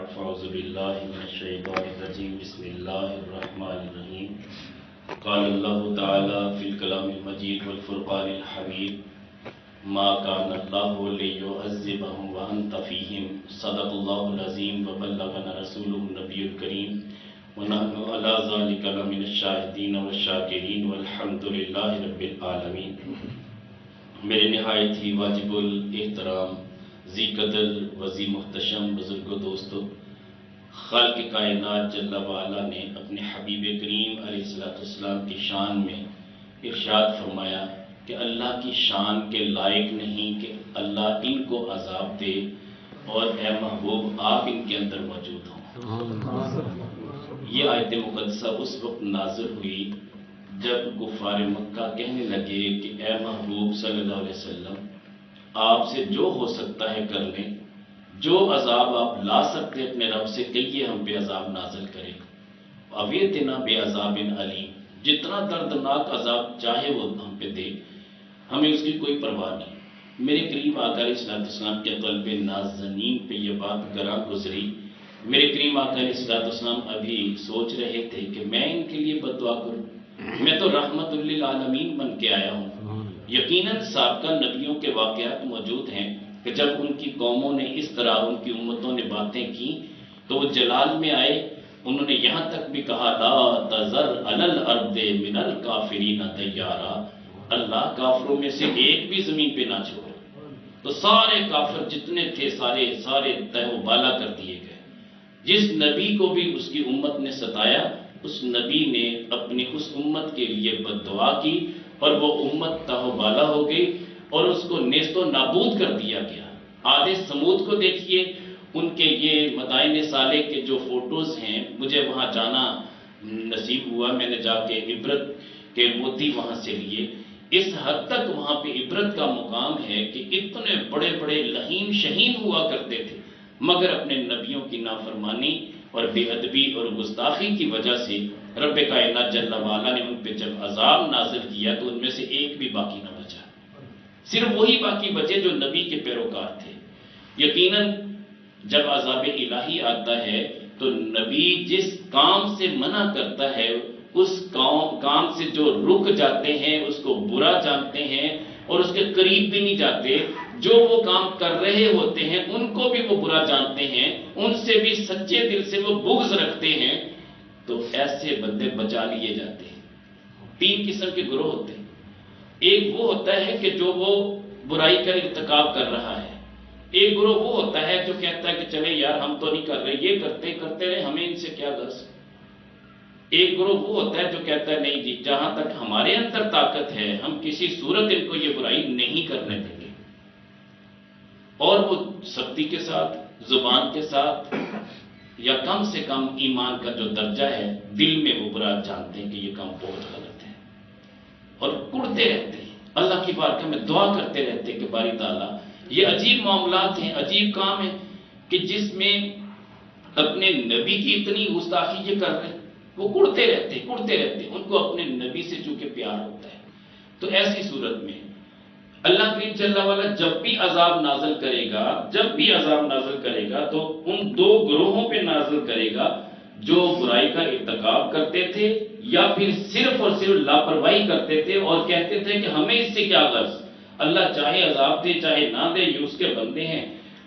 بعد فاعوذ باللہ من الشیطان الرجیم بسم اللہ الرحمن الرحیم قال اللہ تعالی فی الکلام المجید والفرقان الحمید ما کان اللہ لیعذبہم وانت فیہم صدق اللہ العظیم وبلغنا رسولہ النبی الکریم ونحن علی ذلک لمن الشاہدین والشاکرین والحمد للہ رب العالمین۔ میرے نہایت ہی واجب الاحترام ذی قدر وذی محتشم بزرگ و دوستو، خالق کائنات جل وعلا نے اپنے حبیب کریم علیہ السلام کی شان میں ارشاد فرمایا کہ اللہ کی شان کے لائق نہیں کہ اللہ ان کو عذاب دے، اور اے محبوب آپ ان کے اندر موجود ہوں۔ یہ آیت مقدسہ اس وقت نازل ہوئی جب کفار مکہ کہنے لگے کہ اے محبوب صلی اللہ علیہ وسلم آپ سے جو ہو سکتا ہے کر لیں، جو عذاب آپ لا سکتے اپنے رب سے کہیے ہم پہ عذاب نازل کرے، اویتنا بے عذاب علیم، جتنا دردناک عذاب چاہے وہ ہم پہ دے، ہمیں اس کی کوئی پرواہ نہیں۔ میرے قریب آقا علیہ السلام کے قلب نازنین پہ یہ بات گراں گزری۔ میرے کریم آقا علیہ السلام ابھی سوچ رہے تھے کہ میں ان کے لیے بد دعا کروں، میں تو رحمت للعالمین بن کے آیا ہوں۔ یقیناً سابقہ نبیوں کے واقعات موجود ہیں کہ جب ان کی قوموں نے اس طرح ان کی امتوں نے باتیں کی تو وہ جلال میں آئے، انہوں نے یہاں تک بھی کہا لا تذر علی الارض من الکافرین دیارا، اللہ کافروں میں سے ایک بھی زمین پہ نہ چھوڑے۔ تو سارے کافر جتنے تھے سارے تہ و بالا کر دیے گئے۔ جس نبی کو بھی اس کی امت نے ستایا، اس نبی نے اپنی اس امت کے لیے بد دعا کی اور وہ امت تہ و بالا ہو گئی اور اس کو نیست و نابود کر دیا گیا۔ عاد سمود کو دیکھیے، ان کے یہ مدائن صالح کے جو فوٹوز ہیں، مجھے وہاں جانا نصیب ہوا، میں نے جا کے عبرت کے موتی وہاں سے لیے۔ اس حد تک وہاں پہ عبرت کا مقام ہے کہ اتنے بڑے بڑے لہیم شہین ہوا کرتے تھے، مگر اپنے نبیوں کی نافرمانی اور بے ادبی اور گستاخی کی وجہ سے رب کائنات جل وعلا نے ان پہ جب عذاب نازل کیا تو ان میں سے ایک بھی باقی نہ بچا، صرف وہی باقی بچے جو نبی کے پیروکار تھے۔ یقیناً جب عذاب الہی آتا ہے تو نبی جس کام سے منع کرتا ہے اس کام سے جو رک جاتے ہیں اس کو برا جانتے ہیں اور اس کے قریب بھی نہیں جاتے، جو وہ کام کر رہے ہوتے ہیں ان کو بھی وہ برا جانتے ہیں، ان سے بھی سچے دل سے وہ بغض رکھتے ہیں، تو ایسے بندے بچا لیے جاتے ہیں۔ تین قسم کے گروہ ہوتے ہیں۔ ایک وہ ہوتا ہے کہ جو وہ برائی کا ارتکاب کر رہا ہے، ایک گروہ وہ ہوتا ہے جو کہتا ہے کہ چلے یار ہم تو نہیں کر رہے، یہ کرتے رہے، ہمیں ان سے کیا غرض۔ ایک گروہ وہ ہوتا ہے جو کہتا ہے نہیں جی جہاں تک ہمارے اندر طاقت ہے ہم کسی صورت ان کو یہ برائی نہیں کرنے دیں گے، اور وہ سختی کے ساتھ، زبان کے ساتھ، یا کم سے کم ایمان کا جو درجہ ہے دل میں وہ برا جانتے ہیں کہ یہ کام بہت غلط ہے، اور کڑتے رہتے ہیں، اللہ کی بارگاہ میں دعا کرتے رہتے ہیں کہ باری تعالیٰ یہ عجیب معاملات ہیں، عجیب کام ہے کہ جس میں اپنے نبی کی اتنی گستاخی یہ کر رہے ہیں، وہ کڑتے رہتے ہیں، ان کو اپنے نبی سے چونکہ پیار ہوتا ہے۔ تو ایسی صورت میں اللہ کریم جل وعلا جب بھی عذاب نازل کرے گا تو ان دو گروہوں پہ نازل کرے گا جو برائی کا ارتکاب کرتے تھے یا پھر صرف اور صرف لاپرواہی کرتے تھے اور کہتے تھے کہ ہمیں اس سے کیا غرض، اللہ چاہے عذاب دے چاہے نہ دے، یہ اس کے بندے ہیں،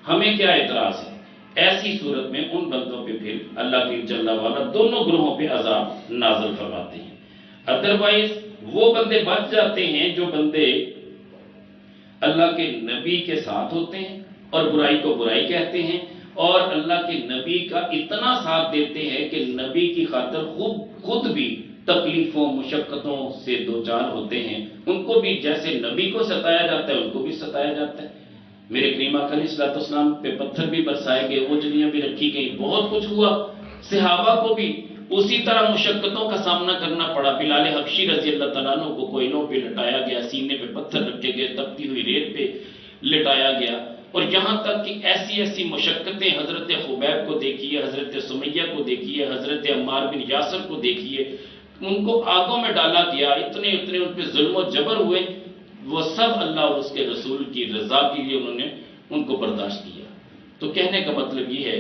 ہمیں کیا اعتراض ہے۔ ایسی صورت میں ان بندوں پہ پھر اللہ کریم جل وعلا دونوں گروہوں پہ عذاب نازل فرماتے ہیں۔ ادروائز وہ بندے بچ جاتے ہیں جو بندے اللہ کے نبی کے ساتھ ہوتے ہیں اور برائی کو برائی کہتے ہیں، اور اللہ کے نبی کا اتنا ساتھ دیتے ہیں کہ نبی کی خاطر خود بھی تکلیفوں مشقتوں سے دوچار ہوتے ہیں، ان کو بھی جیسے نبی کو ستایا جاتا ہے ان کو بھی ستایا جاتا ہے۔ میرے کریم آقا علیہ السلام پہ پتھر بھی برسائے گئے، اوجڑیاں بھی رکھی گئی، بہت کچھ ہوا۔ صحابہ کو بھی اسی طرح مشقتوں کا سامنا کرنا پڑا۔ بلال حبشی رضی اللہ تعالیٰ عنہ کو کوئلوں پہ لٹایا گیا، سینے پہ پتھر رکھے گئے، تپتی ہوئی ریت پہ لٹایا گیا، اور یہاں تک کہ ایسی مشقتیں حضرت خبیب کو دیکھیے، حضرت سمیہ کو دیکھیے، حضرت عمار بن یاسر کو دیکھیے، ان کو آگوں میں ڈالا گیا، اتنے ان پہ ظلم و جبر ہوئے، وہ سب اللہ اور اس کے رسول کی رضا کے لیے انہوں نے ان کو برداشت کیا۔ تو کہنے کا مطلب یہ ہے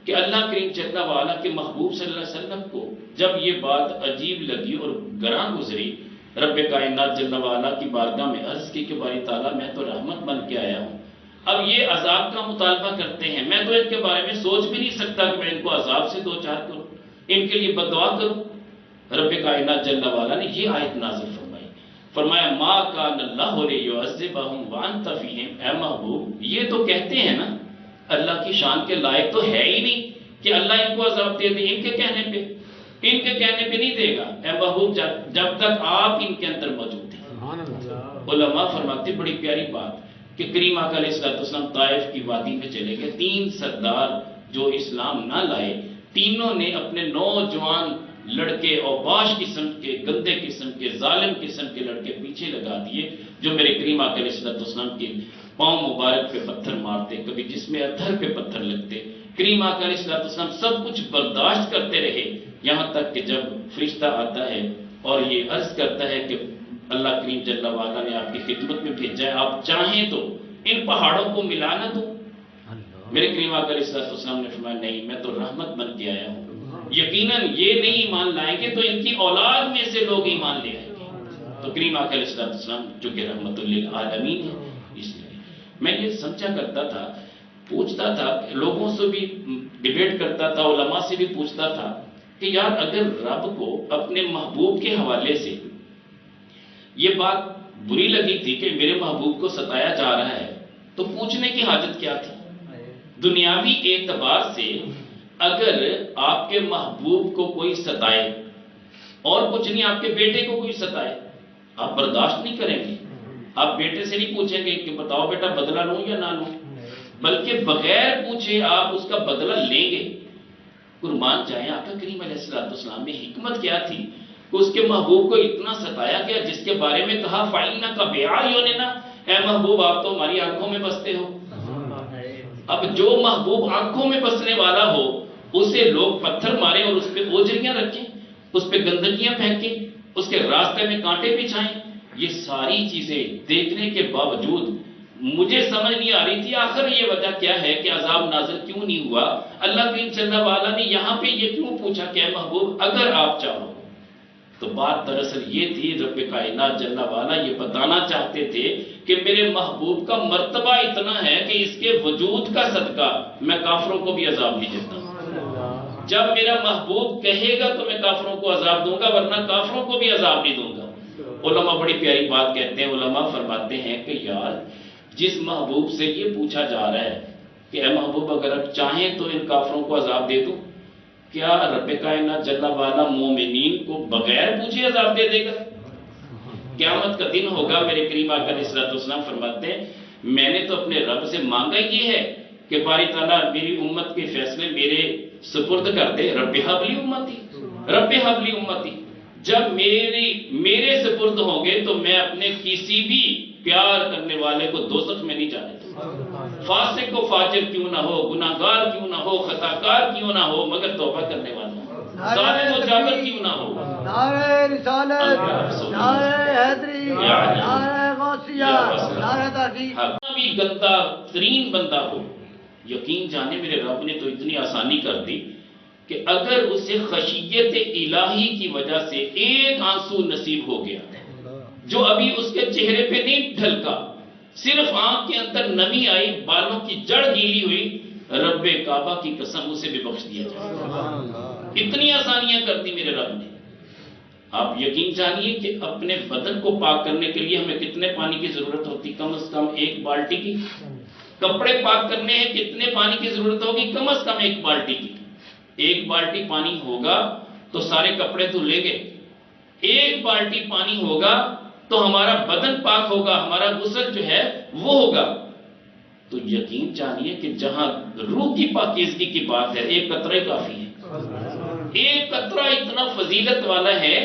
کہ اللہ کریم جل وعلا کے محبوب صلی اللہ علیہ وسلم کو جب یہ بات عجیب لگی اور گراں گزری، رب کائنات جل وعلا کی بارگاہ میں عرض کی کہ باری تعالیٰ میں تو رحمت بن کے آیا ہوں، اب یہ عذاب کا مطالبہ کرتے ہیں، میں تو ان کے بارے میں سوچ بھی نہیں سکتا کہ میں ان کو عذاب سے دو چار کروں، ان کے لیے بد دعا کروں۔ رب کائنات جل وعلا نے یہ آیت نازل فرمائی، فرمایا ما کان اللہ لیعذبہم وانت فیہم، اے محبوب یہ تو کہتے ہیں نا، اللہ کی شان کے لائق تو ہے ہی نہیں کہ اللہ ان کو عذاب دے دے، ان کے کہنے پہ نہیں دے گا اے محبوب جب تک آپ ان کے اندر موجود ہیں۔ علماء فرماتے بڑی پیاری بات کہ کریم آقا علیہ السلام طائف کی وادی میں چلے گئے، 3 سردار جو اسلام نہ لائے، تینوں نے اپنے نوجوان لڑکے اوباش قسم کے، گندے قسم کے، ظالم قسم کے لڑکے پیچھے لگا دیے، جو میرے کریم آقا علیہ السلام کے پاؤں مبارک پہ پتھر مارتے، کبھی جسم اطہر پہ پتھر لگتے۔ کریم آقا علیہ السلام سب کچھ برداشت کرتے رہے، یہاں تک کہ جب فرشتہ آتا ہے اور یہ عرض کرتا ہے کہ اللہ کریم جل وعلا نے آپ کی خدمت میں بھیجا ہے، آپ چاہیں تو ان پہاڑوں کو ملا نہ دو۔ میرے کریم آقا علیہ السلام نے فرمایا نہیں، میں تو رحمت بن کے آیا ہوں، یقیناً یہ نہیں ایمان لائیں گے تو ان کی اولاد میں سے لوگ ایمان لے آئیں گے۔ تو کریم آقا علیہ السلام جو کہ رحمت للعالمین ہے، اس لیے میں یہ سمجھا کرتا تھا، پوچھتا تھا، لوگوں سے بھی ڈیبیٹ کرتا تھا، علماء سے بھی پوچھتا تھا کہ یار اگر رب کو اپنے محبوب کے حوالے سے یہ بات بری لگی تھی کہ میرے محبوب کو ستایا جا رہا ہے تو پوچھنے کی حاجت کیا تھی؟ دنیاوی اعتبار سے اگر آپ کے محبوب کو کوئی ستائے اور کچھ نہیں، آپ کے بیٹے کو کوئی ستائے، آپ برداشت نہیں کریں گے۔ آپ بیٹے سے نہیں پوچھیں گے کہ بتاؤ بیٹا بدلہ لوں یا نہ لوں، بلکہ بغیر پوچھے آپ اس کا بدلہ لیں گے۔ قربان جائیں آقا کریم علیہ السلام میں حکمت کیا تھی کہ اس کے محبوب کو اتنا ستایا گیا، جس کے بارے میں کہا فَإِنَّكَ بِأَعْيُنِنَا، اے محبوب آپ تو ہماری آنکھوں میں بستے ہو۔ اب جو محبوب آنکھوں میں بسنے والا ہو اسے لوگ پتھر ماریں اور اس پہ اوجریاں رکھیں، اس پہ گندگیاں پھینکیں، اس کے راستے میں کانٹے بچھائیں، یہ ساری چیزیں دیکھنے کے باوجود مجھے سمجھ نہیں آ رہی تھی آخر یہ وجہ کیا ہے کہ عذاب نازل کیوں نہیں ہوا۔ اللہ کریم جل وعلا نے یہاں پہ یہ کیوں پوچھا کہ اے محبوب اگر آپ چاہو، تو بات دراصل یہ تھی رب کائنات جل وعلا یہ بتانا چاہتے تھے کہ میرے محبوب کا مرتبہ اتنا ہے کہ اس کے وجود کا صدقہ میں کافروں کو بھی عذاب نہیں دیتا۔ جب میرا محبوب کہے گا تو میں کافروں کو عذاب دوں گا، ورنہ کافروں کو بھی عذاب نہیں دوں گا۔ علماء بڑی پیاری بات کہتے ہیں، علماء فرماتے ہیں کہ یار جس محبوب سے یہ پوچھا جا رہا ہے کہ اے محبوب اگر آپ چاہیں تو ان کافروں کو عذاب دے دوں، کیا رب کائنات جل وعلا مومنین کو بغیر پوچھے عذاب دے دے گا؟ قیامت کا دن ہوگا، میرے کریم آقا علیہ السلام فرماتے ہیں میں نے تو اپنے رب سے مانگا یہ ہے کہ باری تعالیٰ میری امت کے فیصلے میرے سپرد کر دے، رب حب لی امتی، رب حب لی امتی۔ جب میرے سپرد ہوں گے تو میں اپنے کسی بھی پیار کرنے والے کو دوزخ میں نہیں جانے دوں، فاسق و فاجر کیوں نہ ہو، گناہگار کیوں نہ ہو، خطاکار کیوں نہ ہو، مگر توبہ کرنے والا ہو، ظالم و جابر کیوں نہ ہو۔ نعرہ رسالت، نعرہ حیدری، نعرہ غوثیہ، نعرہ تحقیق۔ بھی گندہ ترین بندہ ہو، یقین جانے میرے رب نے تو اتنی آسانی کر دی کہ اگر اسے خشیت الہی کی وجہ سے ایک آنسو نصیب ہو گیا جو ابھی اس کے چہرے پہ نہیں ڈھلکا، صرف آنکھ کے اندر نمی آئی، بالوں کی جڑ گیلی ہوئی، رب کعبہ کی قسم اسے بھی بخش دیا جائے۔ اتنی آسانیاں کر دی میرے رب نے۔ آپ یقین جانیے کہ اپنے بدن کو پاک کرنے کے لیے ہمیں کتنے پانی کی ضرورت ہوتی؟ کم از کم 1 بالٹی کی۔ کپڑے پاک کرنے ہیں کتنے پانی کی ضرورت ہوگی؟ کم از کم 1 بالٹی کی۔ 1 بالٹی پانی ہوگا تو سارے کپڑے دھلیں گے، 1 بالٹی پانی ہوگا تو ہمارا بدن پاک ہوگا، ہمارا غسل جو ہے وہ ہوگا۔ تو یقین جانیے کہ جہاں روح کی پاکیزگی کی بات ہے 1 قطرہ کافی ہے۔ 1 قطرہ اتنا فضیلت والا ہے،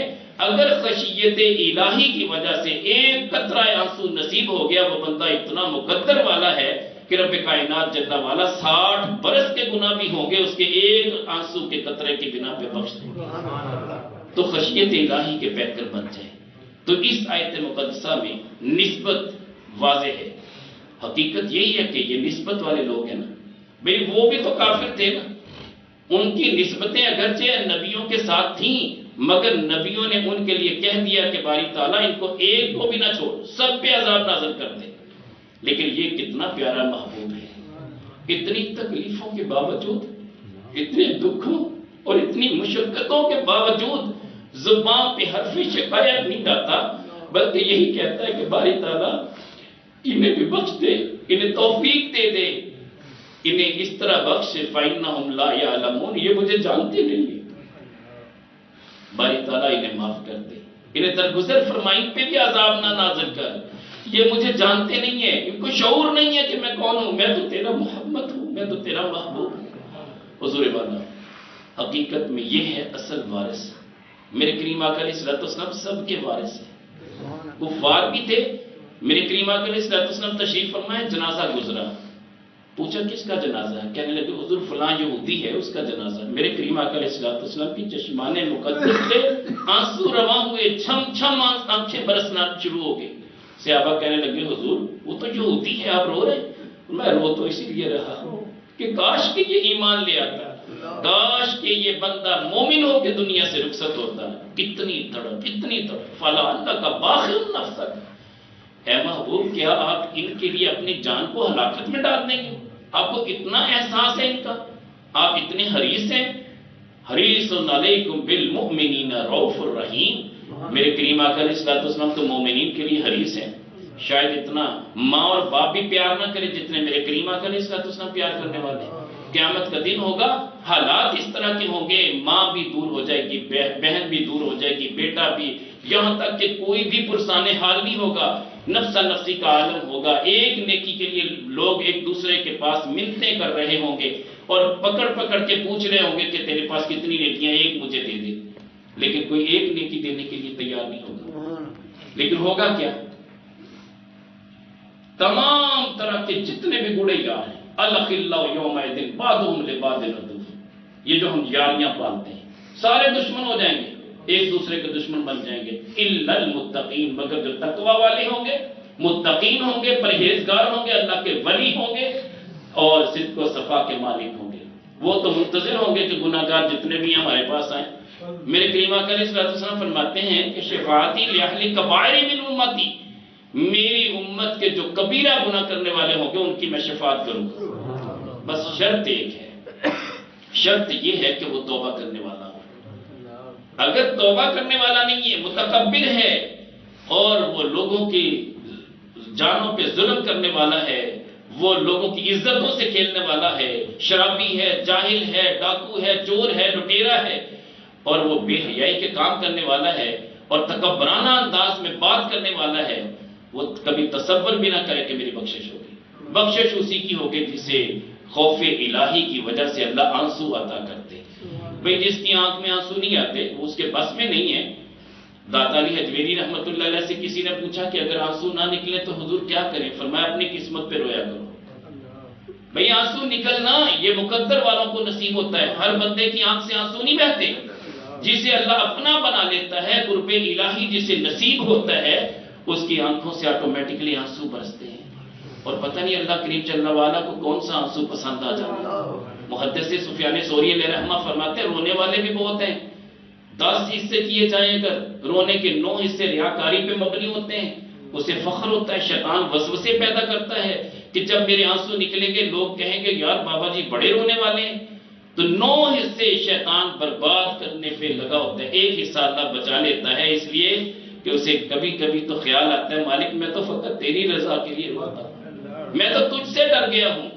اگر خشیت الہی کی وجہ سے 1 قطرہ آنسو نصیب ہو گیا، وہ بندہ اتنا مقدر والا ہے کہ رب کائنات جل وعلا 60 برس کے گناہ بھی ہوں گے اس کے 1 آنسو کے قطرے کی بنا پہ بخش دیں گے۔ تو خشیت الہی کے پیکر بن جائیں۔ تو اس آیت مقدسہ میں نسبت واضح ہے۔ حقیقت یہی ہے کہ یہ نسبت والے لوگ ہیں نا، بھئی وہ بھی تو کافر تھے نا، ان کی نسبتیں اگرچہ نبیوں کے ساتھ تھیں، مگر نبیوں نے ان کے لیے کہہ دیا کہ باری تعالیٰ ان کو ایک کو بھی نہ چھوڑ، سب پہ عذاب نازل کر دے۔ لیکن یہ کتنا پیارا محبوب ہے، اتنی تکلیفوں کے باوجود، اتنے دکھوں اور اتنی مشقتوں کے باوجود زبان پہ حرف شکایت نہیں لاتا، بلکہ یہی کہتا ہے کہ باری تعالیٰ انہیں بھی بخش دے، انہیں توفیق دے دے، انہیں اس طرح بخش فَإِنَّهُمْ لَا يَعْلَمُونَ، یہ مجھے جانتے نہیں ہیں، باری تعالیٰ انہیں معاف کر دے، انہیں درگزر فرمائی پہ بھی عذاب نہ نازل کر، یہ مجھے جانتے نہیں ہیں، ان کو شعور نہیں ہے کہ میں کون ہوں، میں تو تیرا محمد ہوں، میں تو تیرا محبوب ہوں۔ حضور والا، حقیقت میں یہ ہے اصل وارث۔ میرے کریم آقا علیہ الصلوۃ والسلام سب کے وارث ہیں، کفار بھی تھے۔ میرے کریم آقا علیہ الصلوۃ والسلام تشریف فرمائے، جنازہ گزرا، پوچھا کس کا جنازہ ہے؟ کہنے لگے حضور فلاں یہودی ہے، اس کا جنازہ۔ میرے کریم آقا علیہ الصلوۃ والسلام کی چشمان مقدس سے آنسو رواں ہوئے، چھم چھم آنکھیں برسنا شروع ہو گئی۔ صحابہ کہنے لگے حضور وہ تو یہودی ہے، آپ رو رہے ہیں؟ میں رو تو اسی لیے رہا ہوں کہ کاش کہ یہ ایمان لے آتا، کاش کہ یہ بندہ مومن ہو کے دنیا سے رخصت ہوتا۔ کتنی تڑپ، اتنی تڑپ، فلا اللہ کا باخر نفسک، اے محبوب کیا آپ ان کے لیے اپنی جان کو ہلاکت میں ڈال دیں گے؟ آپ کو اتنا احساس ہے ان کا، آپ اتنے حریص ہیں۔ حریص علیکم بالمؤمنین رؤوف الرحیم۔ میرے کریم آقا علیہ الصلوۃ والسلام تو مومنین کے لیے حریص ہیں، شاید اتنا ماں اور باپ بھی پیار نہ کرے جتنے میرے کریم آقا علیہ الصلوۃ والسلام پیار کرنے والے ہیں۔ قیامت کا دن ہوگا، حالات اس طرح کے ہوں گے، ماں بھی دور ہو جائے گی، بہن بھی دور ہو جائے گی، بیٹا بھی، یہاں تک کہ کوئی بھی پرسان حال نہیں ہوگا، نفسا نفسی کا عالم ہوگا۔ ایک نیکی کے لیے لوگ ایک دوسرے کے پاس منتیں کر رہے ہوں گے اور پکڑ پکڑ کے پوچھ رہے ہوں گے کہ تیرے پاس کتنی نیکیاں، ایک مجھے دے دے، لیکن کوئی ایک نیکی دینے کے لیے تیار نہیں ہوگا۔ لیکن ہوگا کیا؟ تمام طرح کے جتنے بھی گڑے یار ہیں، الخلاء یومئذ بعضهم لبعض عدو، یہ جو ہم یاریاں پالتے ہیں، سارے دشمن ہو جائیں گے، ایک دوسرے کے دشمن بن جائیں گے، الا المتقین، مگر جو تقوی والے ہوں گے، متقین ہوں گے، پرہیزگار ہوں گے، اللہ کے ولی ہوں گے اور صدق و صفا کے مالک ہوں گے، وہ تو منتظر ہوں گے کہ گناہگار جتنے بھی ہمارے پاس آئیں۔ میرے کریم آقا علیہ الصلوۃ والسلام فرماتے ہیں کہ شفاعتی لأہل کبائر من امتی، میری امت کے جو کبیرہ گناہ کرنے والے ہوں گے ان کی میں شفاعت کروں گا، بس شرط ایک ہے، شرط یہ ہے کہ وہ توبہ کرنے والا ہو۔ اگر توبہ کرنے والا نہیں ہے، متکبر ہے اور وہ لوگوں کی جانوں پہ ظلم کرنے والا ہے، وہ لوگوں کی عزتوں سے کھیلنے والا ہے، شرابی ہے، جاہل ہے، ڈاکو ہے، چور ہے، لٹیرا ہے، اور وہ بے حیائی کے کام کرنے والا ہے اور تکبرانہ انداز میں بات کرنے والا ہے، وہ کبھی تصور بھی نہ کرے کہ میری بخشش ہوگی۔ بخشش اسی کی ہوگی جسے خوف الہی کی وجہ سے اللہ آنسو عطا کرتے۔ بھئی جس کی آنکھ میں آنسو نہیں آتے وہ اس کے بس میں نہیں ہے۔ داتا علی حجویری رحمت اللہ علیہ سے کسی نے پوچھا کہ اگر آنسو نہ نکلے تو حضور کیا کریں؟ فرمایا اپنی قسمت پہ رویا کرو۔ بھئی آنسو نکلنا یہ مقدر والوں کو نصیب ہوتا ہے، ہر بندے کی آنکھ سے آنسو نہیں بہتے۔ جسے اللہ اپنا بنا لیتا ہے، قرب الہی جسے نصیب ہوتا ہے، اس کی آنکھوں سے آٹومیٹکلی آنسو برستے ہیں، اور پتہ نہیں اللہ کریم جل وعلا کو کون سا آنسو پسند آ جاتا ہے۔ محدث سفیان ثوری علیہ رحمہ فرماتے ہیں رونے والے بھی بہت ہیں، 10 حصے کیے جائیں اگر رونے کے 9 حصے ریاکاری پہ مبنی ہوتے ہیں، اسے فخر ہوتا ہے، شیطان وسوسے پیدا کرتا ہے کہ جب میرے آنسو نکلیں گے لوگ کہیں گے یار بابا جی بڑے رونے والے ہیں، تو 9 حصے شیطان برباد کرنے پہ لگا ہوتا ہے، ایک حصہ اللہ بچا لیتا ہے، اس لیے کہ اسے کبھی کبھی تو خیال آتا ہے مالک میں تو فقط تیری رضا کے لیے روتا ہوں، میں تو تجھ سے ڈر گیا ہوں۔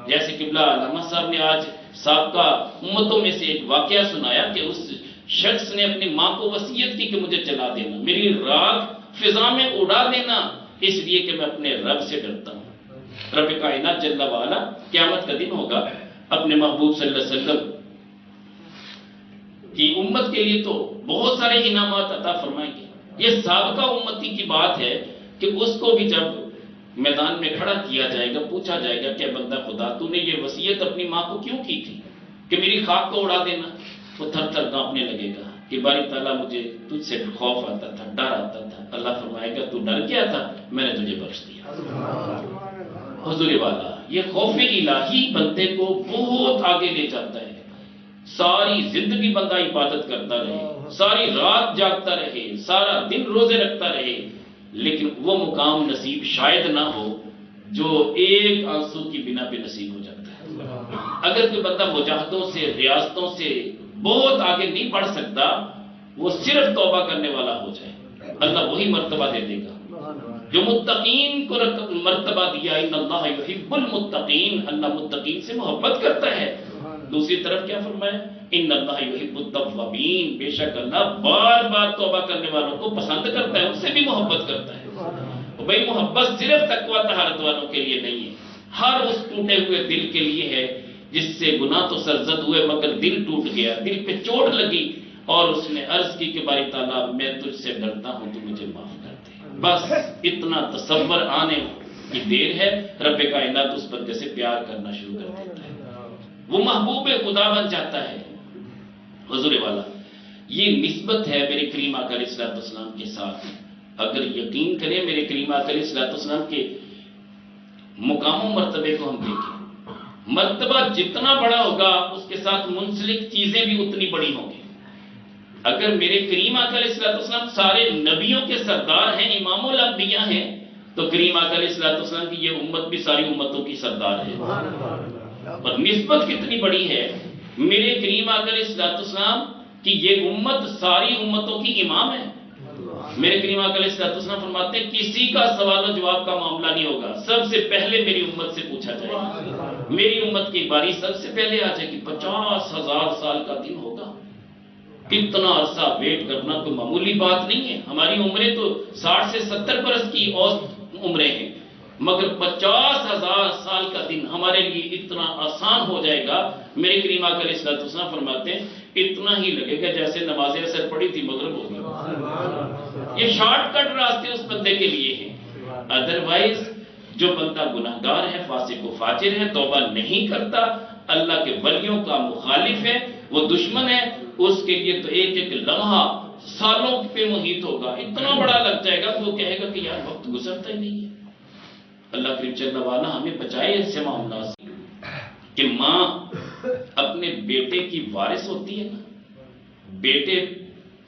جیسے قبلہ علامہ صاحب نے آج سابقہ امتوں میں سے ایک واقعہ سنایا کہ اس شخص نے اپنی ماں کو وصیت کی کہ مجھے جلا دینا، میری راکھ فضا میں اڑا دینا، اس لیے کہ میں اپنے رب سے ڈرتا ہوں۔ رب کائنات جل وعلا قیامت کا دن ہوگا، اپنے محبوب صلی اللہ علیہ وسلم کی امت کے لیے تو بہت سارے انعامات عطا فرمائیں گے۔ یہ سابقہ امتی کی بات ہے کہ اس کو بھی جب میدان میں کھڑا کیا جائے گا، پوچھا جائے گا کہ بندہ خدا تو نے یہ وصیت اپنی ماں کو کیوں کی تھی کہ میری خاک کو اڑا دینا؟ وہ تھر تھر کانپنے لگے گا کہ باری تعالیٰ مجھے تجھ سے خوف آتا تھا، ڈر آتا تھا۔ اللہ فرمائے گا تو ڈر گیا تھا، میں نے تجھے بخش دیا۔ حضور والا یہ خوف الہی بندے کو بہت آگے لے جاتا ہے، ساری زندگی بندہ عبادت کرتا رہے، ساری رات جاگتا رہے، سارا دن روزے رکھتا رہے، لیکن وہ مقام نصیب شاید نہ ہو جو ایک آنسو کی بنا پہ نصیب ہو جاتا ہے۔ اگر کوئی بندہ مجاہدوں سے، ریاستوں سے بہت آگے نہیں بڑھ سکتا، وہ صرف توبہ کرنے والا ہو جائے، اللہ وہی مرتبہ دے دے گا جو متقین کو مرتبہ دیا۔ ان اللہ یحب المتقین، اللہ متقین سے محبت کرتا ہے۔ دوسری طرف کیا فرمایا؟ ان اللہ یحب التوابین، بے شک اللہ بار بار توبہ کرنے والوں کو پسند کرتا ہے، ان سے بھی محبت کرتا ہے۔ بھائی محبت صرف تقویٰ طہارت والوں کے لیے نہیں ہے، ہر اس ٹوٹے ہوئے دل کے لیے ہے جس سے گناہ تو سرزد ہوئے مگر دل ٹوٹ گیا، دل پہ چوٹ لگی اور اس نے عرض کی کہ باری تعالیٰ میں تجھ سے ڈرتا ہوں، تو مجھے معاف کر دے۔ بس اتنا تصور آنے کی دیر ہے، رب کائنات اس بندے سے پیار کرنا شروع کر دیتا ہے، وہ محبوب خدا بن جاتا ہے۔ حضور والا یہ نسبت ہے میرے کریم آقا علیہ السلام کے ساتھ۔ اگر یقین کریں میرے کریم آقا علیہ السلام کے مقام و مرتبے کو ہم دیکھیں، مرتبہ جتنا بڑا ہوگا اس کے ساتھ منسلک چیزیں بھی اتنی بڑی ہوں گی۔ اگر میرے کریم آقا علیہ السلام سارے نبیوں کے سردار ہیں، امام الانبیاء ہیں، تو کریم آقا علیہ السلام کی یہ امت بھی ساری امتوں کی سردار ہے۔ اور نسبت کتنی بڑی ہے، میرے کریم آقا علیہ السلام کی یہ امت ساری امتوں کی امام ہے۔ میرے کریم آقا علیہ السلام فرماتے ہیں کسی کا سوال و جواب کا معاملہ نہیں ہوگا، سب سے پہلے میری امت سے پوچھا جائے گا، میری امت کی باری سب سے پہلے آ جائے گی۔ 50,000 سال کا دن ہوگا، کتنا عرصہ ویٹ کرنا کوئی معمولی بات نہیں ہے۔ ہماری عمریں تو 60 سے 70 برس کی اوسط عمریں ہیں، مگر 50,000 سال کا دن ہمارے لیے اتنا آسان ہو جائے گا۔ میرے کریم آقا علیہ السلام فرماتے ہیں اتنا ہی لگے گا جیسے نماز عصر پڑھی تھی مغرب ہو گئی۔ یہ شارٹ کٹ راستے اس بندے کے لیے ہیں۔ ادروائز جو بندہ گناہگار ہے، فاسق و فاجر ہے، توبہ نہیں کرتا، اللہ کے ولیوں کا مخالف ہے، وہ دشمن ہے، اس کے لیے تو ایک ایک لمحہ سالوں پہ محیط ہوگا، اتنا بڑا لگ جائے گا کہ وہ کہے گا کہ یار وقت گزرتا ہی نہیں ہے۔ اللہ کریم جل وعلا ہمیں بچائے اس سے معاملات سے کہ ماں اپنے بیٹے کی وارث ہوتی ہے نا، بیٹے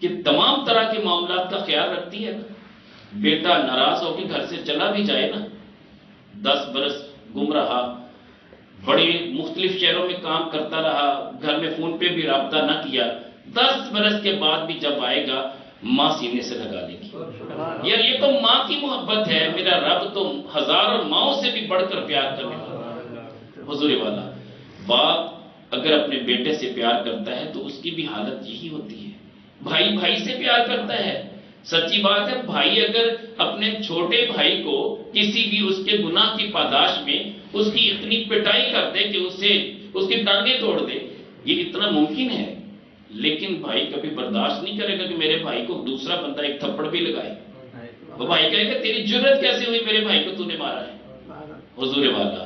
کے تمام طرح کے معاملات کا خیال رکھتی ہے نا۔ بیٹا ناراض ہو کے گھر سے چلا بھی جائے نا، 10 برس گم رہا، بڑے مختلف شہروں میں کام کرتا رہا، گھر میں فون پہ بھی رابطہ نہ کیا، 10 برس کے بعد بھی جب آئے گا ماں سینے سے لگا لے گی۔ یار یہ تو ماں کی محبت ہے، میرا رب تو ہزاروں ماؤں سے بھی بڑھ کر پیار کرنے والا ہے۔ حضور والا باپ اگر اپنے بیٹے سے پیار کرتا ہے تو اس کی بھی حالت یہی ہوتی ہے۔ بھائی بھائی سے پیار کرتا ہے، سچی بات ہے، بھائی اگر اپنے چھوٹے بھائی کو کسی بھی اس کے گناہ کی پاداش میں اس کی اتنی پٹائی کر دے کہ اس کی ٹانگیں توڑ دے، یہ اتنا ممکن ہے، لیکن بھائی کبھی برداشت نہیں کرے گا کہ میرے بھائی کو دوسرا بندہ ایک تھپڑ بھی لگائے۔ وہ بھائی کہے گا تیری جرت کیسے ہوئی میرے بھائی کو تو نے مارا ہے۔ حضور والا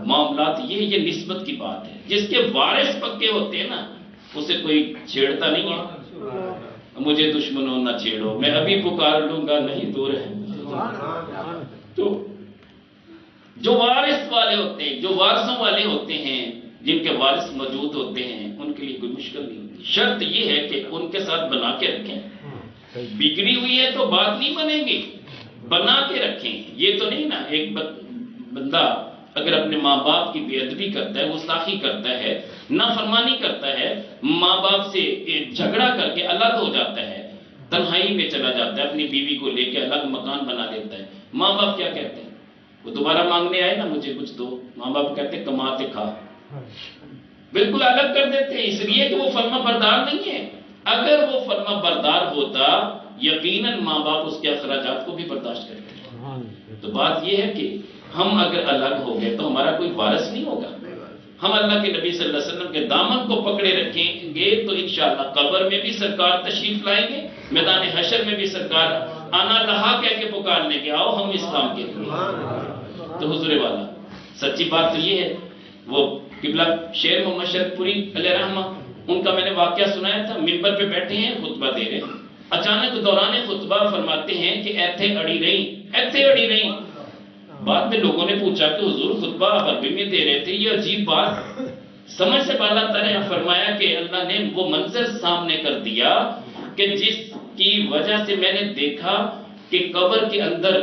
معاملات یہ نسبت کی بات ہے، جس کے وارث پکے ہوتے ہیں نا اسے کوئی چھیڑتا نہیں ہے۔ مجھے دشمنوں نہ چھیڑو، میں ابھی پکار لوں گا نہیں دور ہے۔ تو جو وارث والے ہوتے ہیں، جو وارثوں والے ہوتے ہیں، جن کے وارث موجود ہوتے ہیں، ان کے لیے کوئی مشکل نہیں ہوتی۔ شرط یہ ہے کہ ان کے ساتھ بنا کے رکھیں، بگڑی ہوئی ہے تو بات نہیں بنے گی، بنا کے رکھیں۔ یہ تو نہیں نا ایک بندہ اگر اپنے ماں باپ کی بے ادبی کرتا ہے، گستاخی کرتا ہے، نافرمانی کرتا ہے، ماں باپ سے جھگڑا کر کے الگ ہو جاتا ہے، تنہائی میں چلا جاتا ہے، اپنی بیوی کو لے کے الگ مکان بنا لیتا ہے، ماں باپ کیا کہتے ہیں؟ وہ دوبارہ مانگنے آئے نا مجھے کچھ دو، ماں باپ کہتے ہیں کماتے کھا، بالکل الگ کر دیتے ہیں، اس لیے کہ وہ فرما بردار نہیں ہے۔ اگر وہ فرما بردار ہوتا یقیناً ماں باپ اس کے اخراجات کو بھی برداشت کرتے۔ تو بات یہ ہے کہ ہم اگر الگ ہو گئے تو ہمارا کوئی وارث نہیں ہوگا، ہم اللہ کے نبی صلی اللہ علیہ وسلم کے دامن کو پکڑے رکھیں گے تو انشاءاللہ قبر میں بھی سرکار تشریف لائیں گے، میدان حشر میں بھی سرکار آنا لہا کہہ کے پکار لیں گے، آؤ ہم اسلام کے لیے۔ تو حضور والا سچی بات تو یہ ہے، وہ قبلہ شیر محمد شرف پوری علیہ رحمہ، ان کا میں نے واقعہ سنایا تھا، ممبر پہ بیٹھے ہیں خطبہ دے رہے، اچانک دوران خطبہ فرماتے ہیں کہ ایتھے اڑی رہی۔ بعد میں لوگوں نے پوچھا کہ حضور خطبہ عربی میں دے رہے تھے، یہ عجیب بات، سمجھ سے بالا تر ہے. فرمایا کہ اللہ نے وہ منظر سامنے کر دیا کہ جس کی وجہ سے میں نے دیکھا کہ قبر کے اندر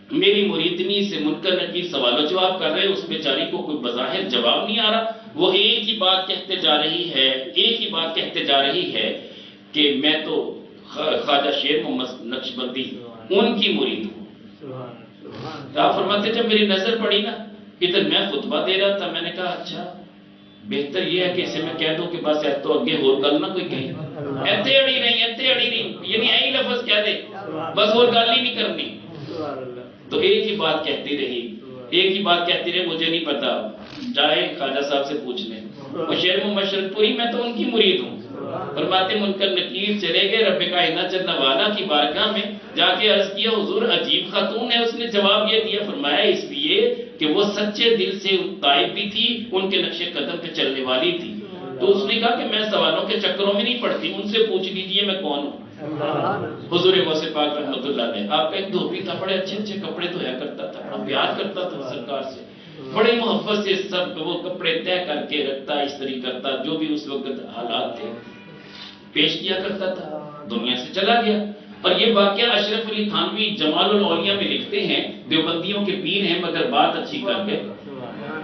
میری مریدنی سے منکر نکیر سوال و جواب کر رہے، اس بیچاری کو کوئی بظاہر جواب نہیں آ رہا. وہ ایک ہی بات کہتے جا رہی ہے کہ میں تو خواجہ شیر محمد نقشبندی ان کی مرید ہوں. آپ فرماتے جب میری نظر پڑی نا، ادھر میں خطبہ دے رہا تھا، میں نے کہا اچھا بہتر یہ ہے کہ اسے میں کہہ دوں کہ بس تو اگے اور گل نہ کوئی کہیں، ایتھے اڑی نہیں، یعنی یہی لفظ کہہ دے بس اور گل ہی نہیں کرنی. تو ایک ہی بات کہتی رہی، مجھے نہیں پتا، جائے خواجہ صاحب سے پوچھ لیں. اور شیر محمد شرک پوری میں تو ان کی مرید ہوں. فرماتے منکر نکیر چلے گئے رب کائنات جل والا کی بارگاہ میں، جا کے عرض کیا حضور عجیب خاتون ہے. اس نے جواب یہ دیا، فرمایا اس لیے کہ وہ سچے دل سے تائب بھی تھی، ان کے نقش قدم پہ چلنے والی تھی. تو اس نے کہا کہ میں سوالوں کے چکروں میں نہیں پڑتی، ان سے پوچھ لیجئے میں کون ہوں. حضور غوث پاک رحمت اللہ علیہ، آپ کا ایک دھوبی تھا، بڑے اچھے کپڑے دھویا کرتا تھا، بڑا پیار کرتا تھا سرکار سے، بڑے محبت سے سب وہ کپڑے طے کر کے رکھتا، استری کرتا، جو بھی اس وقت حالات تھے پیش کیا کرتا تھا. دنیا سے چلا گیا. اور یہ واقعہ اشرف علی تھانوی جمال الاولیاء میں لکھتے ہیں، دیوبندیوں کے پیر ہیں مگر بات اچھی کر کے.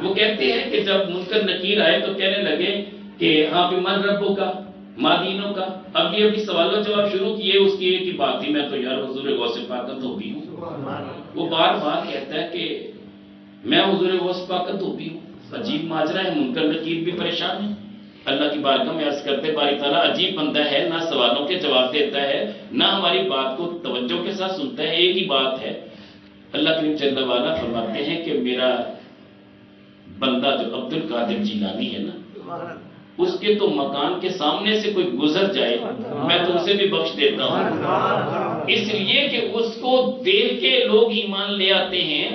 وہ کہتے ہیں کہ جب منکر نکیر آئے تو کہنے لگے کہ ہاں بھی من ربوں کا مادینوں کا. اب یہ ابھی سوال و جواب شروع کیے، اس کی ایک ہی بات تھی، میں تو یار حضور غوث پاک کا دھوبی ہوں. وہ بار بار کہتا ہے کہ میں حضور غوث پاک کا دھوبی ہوں. عجیب ماجرا ہے. منکر نکیر بھی پریشان ہے. اللہ کی بارگاہ میں عرض کرتے باری تعالیٰ عجیب بندہ ہے، نہ سوالوں کے جواب دیتا ہے، نہ ہماری بات کو توجہ کے ساتھ سنتا ہے. ایک ہی بات ہے. اللہ کریم جل وعلا فرماتے ہیں کہ میرا بندہ جو عبد القادر جیلانی ہے نا، اس کے تو مکان کے سامنے سے کوئی گزر جائے میں تو اسے بھی بخش دیتا ہوں. اس لیے کہ اس کو دیکھ کے لوگ ایمان لے آتے ہیں.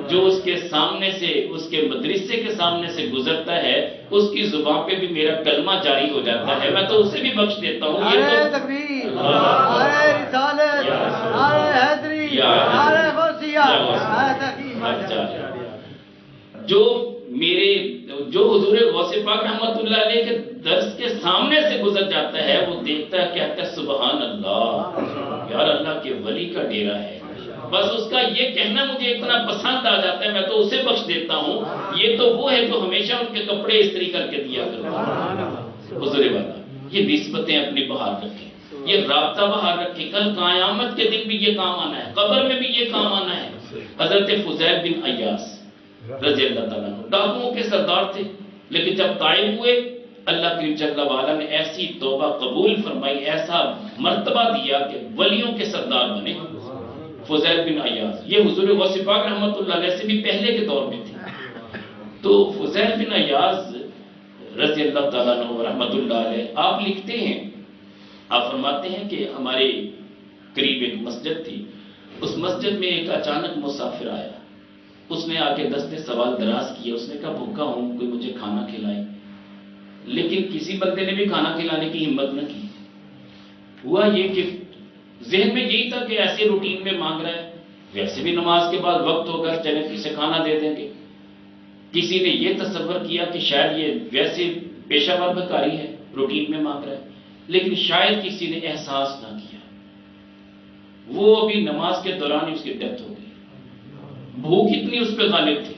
جو اس کے سامنے سے، اس کے مدرسے کے سامنے سے گزرتا ہے، اس کی زبان پہ بھی میرا کلمہ جاری ہو جاتا ہے، میں تو اسے بھی بخش دیتا ہوں. نعرہ تکبیر، نعرہ رسالت، نعرہ حیدری، نعرہ غوثیہ، نعرہ تحقیق. جو حضور غوث پاک رحمت اللہ علیہ کے درس کے سامنے سے گزر جاتا ہے، وہ دیکھتا ہے، کہتا ہے سبحان اللہ، یار اللہ کے ولی کا ڈیرا ہے. بس اس کا یہ کہنا مجھے اتنا پسند آ جاتا ہے، میں تو اسے بخش دیتا ہوں. یہ تو وہ ہے جو ہمیشہ ان کے کپڑے استری کر کے دیا کرتا ہے. حضور والا یہ نسبتیں اپنی بحال رکھیں، یہ رابطہ بحال رکھیں. کل قیامت کے دن بھی یہ کام آنا ہے، قبر میں بھی یہ کام آنا ہے. حضرت فضیل بن عیاض رضی اللہ تعالیٰ عنہ ڈاکوؤں کے سردار تھے، لیکن جب طائب ہوئے اللہ کی جل وعلا نے ایسی توبہ قبول فرمائی، ایسا مرتبہ دیا کہ ولیوں کے سردار بنے. فضیل بن عیاض یہ حضور غوث پاک رحمت اللہ علیہ سے بھی پہلے کے دور میں تھے. تو فضیل بن عیاض رضی اللہ تعالیٰ عنہ رحمت اللہ علیہ آپ لکھتے ہیں، آپ فرماتے ہیں کہ ہمارے قریب ایک مسجد تھی. اس مسجد میں ایک اچانک مسافر آیا. اس نے آ کے دستے سوال دراز کیا. اس نے کہا بھوکا ہوں، کوئی مجھے کھانا کھلائے. لیکن کسی بندے نے بھی کھانا کھلانے کی ہمت نہ کی. ہوا یہ کہ ذہن میں یہی تھا کہ ایسے روٹین میں مانگ رہا ہے، ویسے بھی نماز کے بعد وقت ہوگا، چلے کسی سے کھانا دے دیں گے. کسی نے یہ تصور کیا کہ شاید یہ ویسے پیشہ ور بھکاری ہے، روٹین میں مانگ رہا ہے. لیکن شاید کسی نے احساس نہ کیا. وہ ابھی نماز کے دوران ہی اس کی ڈیتھ ہو گئی. بھوک اتنی اس پہ غالب تھی.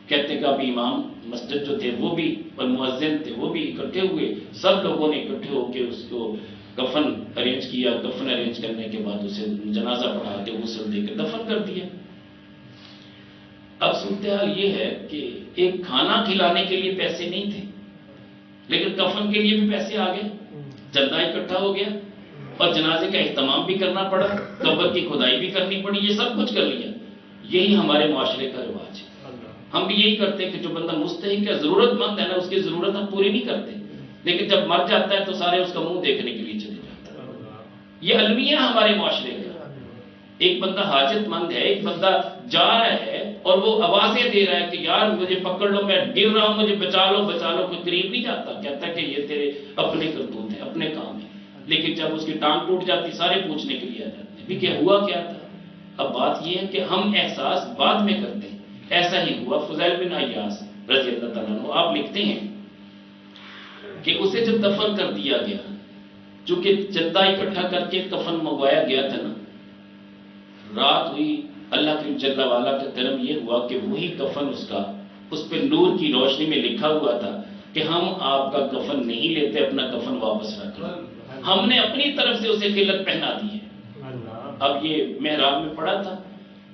کہتے کہ ابھی امام مسجد جو تھے وہ بھی اور مؤذن تھے وہ بھی اکٹھے ہوئے. سب لوگوں نے اکٹھے ہو کے اس کو کفن ارینج کیا. کفن ارینج کرنے کے بعد اسے جنازہ پڑھا کے غسل دے کے دفن کر دیا. اب صورتحال یہ ہے کہ ایک کھانا کھلانے کے لیے پیسے نہیں تھے، لیکن کفن کے لیے بھی پیسے آ گئے. چندہ اکٹھا ہو گیا اور جنازے کا اہتمام بھی کرنا پڑا، قبر کی کھدائی بھی کرنی پڑی. یہ سب کچھ کر لیا. یہی ہمارے معاشرے کا رواج ہے. ہم بھی یہی کرتے ہیں کہ جو بندہ مستحق ہے، ضرورت مند ہے نا، اس کی ضرورت ہم پوری نہیں کرتے، لیکن جب مر جاتا ہے تو سارے اس کا منہ دیکھنے کے لیے چلے جاتے ہیں. یہ المیہ ہمارے معاشرے کا. ایک بندہ حاجت مند ہے، ایک بندہ جا رہا ہے اور وہ آوازیں دے رہا ہے کہ یار مجھے پکڑ لو، میں گر رہا ہوں، مجھے بچا لو بچا لو. کوئی قریب نہیں جاتا، کہتا ہے کہ یہ تیرے اپنے کرتوت ہیں، اپنے کام ہیں. لیکن جب اس کی ٹانگ ٹوٹ جاتی سارے پوچھنے کے لیے آ جاتے ہیں بھی کہ ہوا کیا تھا. اب بات یہ ہے کہ ہم احساس بعد میں کرتے ہیں. ایسا ہی ہوا فضیل بن عیاض رضی اللہ تعالیٰ عنہ. آپ لکھتے ہیں کہ اسے جب دفن کر دیا گیا، چونکہ چندہ اکٹھا کر کے کفن منگوایا گیا تھا نا، رات ہوئی، اللہ کے جل وعلا کا کرم یہ ہوا کہ وہی کفن اس پہ نور کی روشنی میں لکھا ہوا تھا کہ ہم آپ کا کفن نہیں لیتے، اپنا کفن واپس رکھ لو۔ ہم نے اپنی طرف سے اسے خلعت پہنا دی ہے۔ اب یہ محراب میں پڑا تھا،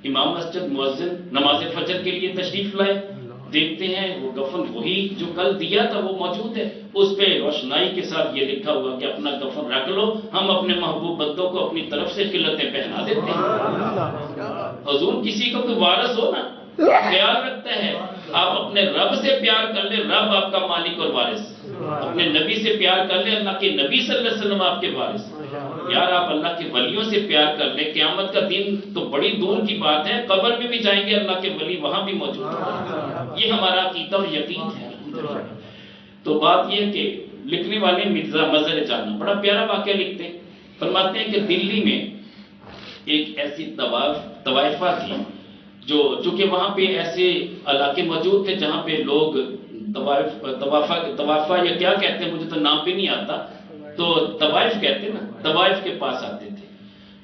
امام مسجد مؤذن نماز فجر کے لیے تشریف لائے، دیکھتے ہیں وہ کفن وہی جو کل دیا تھا وہ موجود ہے، اس پہ روشنائی کے ساتھ یہ لکھا ہوا کہ اپنا کفن رکھ لو، ہم اپنے محبوب بندوں کو اپنی طرف سے خلعتیں پہنا دیتے ہیں۔ حضور کسی کا کوئی وارث ہو نا، خیال رکھتا ہے، آپ اپنے رب سے پیار کر لیں، رب آپ کا مالک اور وارث، اپنے نبی سے پیار کر لیں، اللہ کے نبی صلی اللہ علیہ وسلم آپ کے وارث۔ یار آپ اللہ کے ولیوں سے پیار کر لیں، قیامت کا دن تو بڑی دور کی بات ہے، قبر میں بھی جائیں گے اللہ کے ولی وہاں بھی موجود ہیں، یہ ہمارا عقیدہ اور یقین ہے۔ تو بات یہ ہے کہ لکھنے والے مرزا مظہر جانا بڑا پیارا واقعہ لکھتے ہیں، فرماتے ہیں کہ دلی میں ایک ایسی طوائفہ تھی چونکہ وہاں پہ ایسے علاقے موجود تھے جہاں پہ لوگ طوائفہ یا کیا کہتے ہیں، مجھے تو نام بھی نہیں آتا، تو طوائف کہتے ہیں نا، طوائف کے پاس آتے تھے،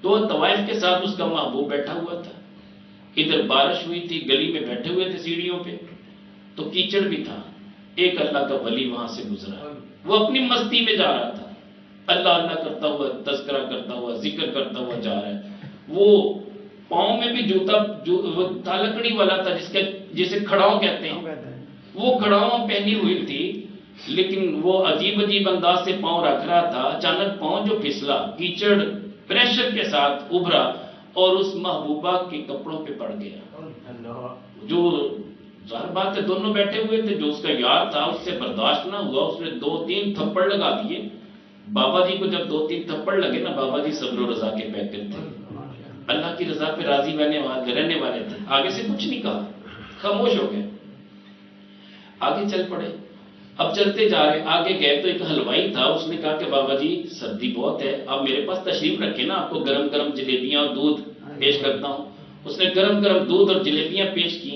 تو طوائف کے ساتھ اس کا محبوب بیٹھا ہوا تھا، ادھر بارش ہوئی تھی، گلی میں بیٹھے ہوئے تھے سیڑھیوں پہ، تو کیچڑ بھی تھا، ایک اللہ کا ولی وہاں سے گزرا، وہ اپنی مستی میں جا رہا تھا، اللہ اللہ کرتا ہوا، تذکرہ کرتا ہوا، ذکر کرتا ہوا جا رہا ہے، وہ پاؤں میں بھی جوتا تھا لکڑی والا تھا جسے کھڑاؤں کہتے ہیں، وہ کھڑاؤں پہنی ہوئی تھی، لیکن وہ عجیب عجیب انداز سے پاؤں رکھ رہا تھا، اچانک پاؤں جو پھسلا، کیچڑ پریشر کے ساتھ ابھرا اور اس محبوبہ کے کپڑوں پہ پڑ گیا، جو ظاہر بات ہے دونوں بیٹھے ہوئے تھے، جو اس کا یار تھا اس سے برداشت نہ ہوا، اس نے 2-3 تھپڑ لگا دیے، بابا جی کو جب 2-3 تھپڑ لگے نا، بابا جی صبر و رضا کے پیکر تھے، اللہ کی رضا پہ راضی رہنے والے تھے، آگے سے کچھ نہیں کہا، خاموش ہو گئے، آگے چل پڑے، اب چلتے جا رہے، آگے گئے تو ایک حلوائی تھا، اس نے کہا کہ بابا جی سردی بہت ہے، اب میرے پاس تشریف رکھے نا، آپ کو گرم گرم جلیبیاں اور دودھ پیش کرتا ہوں، اس نے گرم گرم دودھ اور جلیبیاں پیش کی،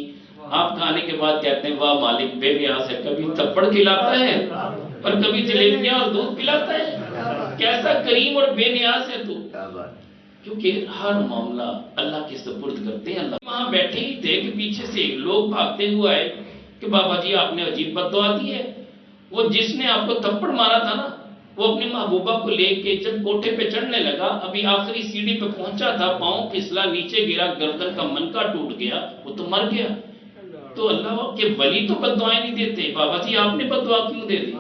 آپ کھانے کے بعد کہتے ہیں واہ مالک بے نیاز ہے، کبھی تھپڑ کھلاتا ہے اور کبھی جلیبیاں اور دودھ پلاتا ہے، کیسا کریم اور بے نیاز ہے تو، کیونکہ ہر معاملہ اللہ کے سپرد کرتے ہیں۔ اللہ وہاں بیٹھے ہی تھے کہ پیچھے سے لوگ بھاگتے ہوئے آئے کہ بابا جی آپ نے عجیب بد دعا دی ہے، وہ جس نے آپ کو تھپڑ مارا تھا نا، وہ اپنی محبوبہ کو لے کے جب کوٹھے پہ چڑھنے لگا، ابھی آخری سیڑھی پہ پہنچا تھا، پاؤں پھسلا، نیچے گرا، گردن کا منکا ٹوٹ گیا، وہ تو مر گیا۔ تو اللہ کے ولی تو بد دعائیں نہیں دیتے، بابا جی آپ نے بد دعا کیوں دے دی؟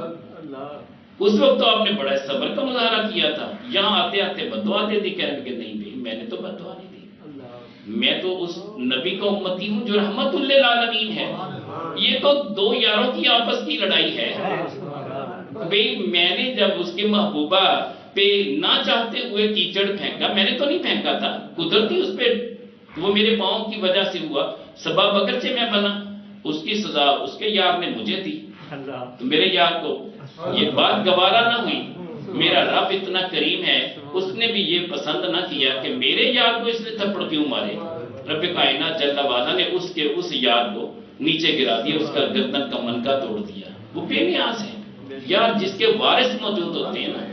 اس وقت تو آپ نے بڑا صبر کا مظاہرہ کیا تھا، یہاں آتے آتے بد دعا دے دی، کہنے کہ نہیں بھائی میں نے تو بد دعا نہیں دی، میں تو اس نبی کا امتی ہوں جو رحمت للعالمین ہے، یہ تو 2 یاروں کی آپس کی لڑائی ہے، بھائی میں نے جب اس کے محبوبہ پہ نہ چاہتے ہوئے کیچڑ پھینکا، میں نے تو نہیں پھینکا تھا، قدرتی اس پہ وہ میرے پاؤں کی وجہ سے ہوا، سبب اگر سے میں بنا، اس کی سزا اس کے یار نے مجھے دی، تو میرے یار کو یہ بات گوارا نہ ہوئی، میرا رب اتنا کریم ہے، اس نے بھی یہ پسند نہ کیا کہ میرے یار کو اس نے تھپڑ کیوں مارے، رب کائنات جل وعلا نے اس یار کو نیچے گرا دیا، اس کا گردن کا منکا توڑ دیا، وہ بے نیاز ہے، یار جس کے وارث موجود ہوتے ہیں نا،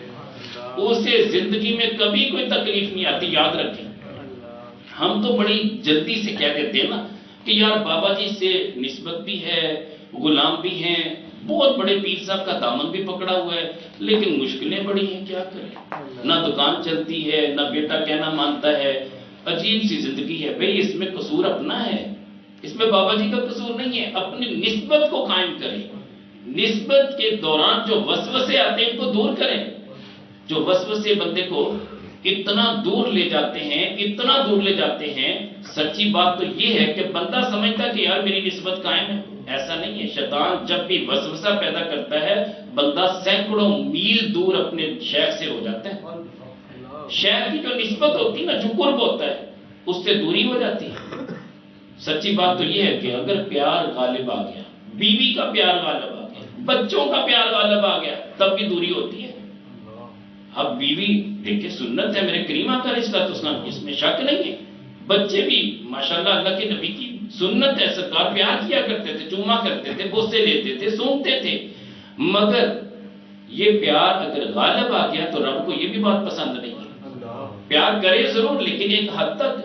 اسے زندگی میں کبھی کوئی تکلیف نہیں آتی، یاد رکھیں۔ ہم تو بڑی جلدی سے کہہ دیتے ہیں نا کہ یار بابا جی سے نسبت بھی ہے، غلام بھی ہیں، بہت بڑے پیر صاحب کا دامن بھی پکڑا ہوا ہے، لیکن مشکلیں بڑی ہیں، کیا کریں، نہ دکان چلتی ہے، نہ بیٹا کہنا مانتا ہے، عجیب سی زندگی ہے، بھئی اس میں قصور اپنا ہے، اس میں بابا جی کا قصور نہیں ہے، اپنی نسبت کو قائم کریں، نسبت کے دوران جو وسوسے آتے ہیں ان کو دور کریں، جو وسوسے بندے کو اتنا دور لے جاتے ہیں، سچی بات تو یہ ہے کہ بندہ سمجھتا کہ یار میری نسبت قائم ہے، ایسا نہیں ہے، شیطان جب بھی وسوسہ پیدا کرتا ہے، بندہ سینکڑوں میل دور اپنے شیخ سے ہو جاتا ہے، شیخ کی جو نسبت ہوتی ہے نا، جو قرب ہوتا ہے، اس سے دوری ہو جاتی ہے۔ سچی بات تو یہ ہے کہ اگر پیار غالب آ گیا، بیوی کا پیار غالب آ گیا، بچوں کا پیار غالب آ گیا، تب بھی دوری ہوتی ہے۔ اب بیوی دیکھیں سنت ہے میرے کریم آقا علیہ السلام، اس میں شک نہیں ہے، بچے بھی ماشاءاللہ اللہ کے نبی کی سنت ہے، سرکار پیار کیا کرتے تھے، چوما کرتے تھے، بوسے لیتے تھے، سونگتے تھے، مگر یہ پیار اگر غالب آ گیا تو رب کو یہ بھی بات پسند نہیں ہے. پیار کرے ضرور لیکن ایک حد تک.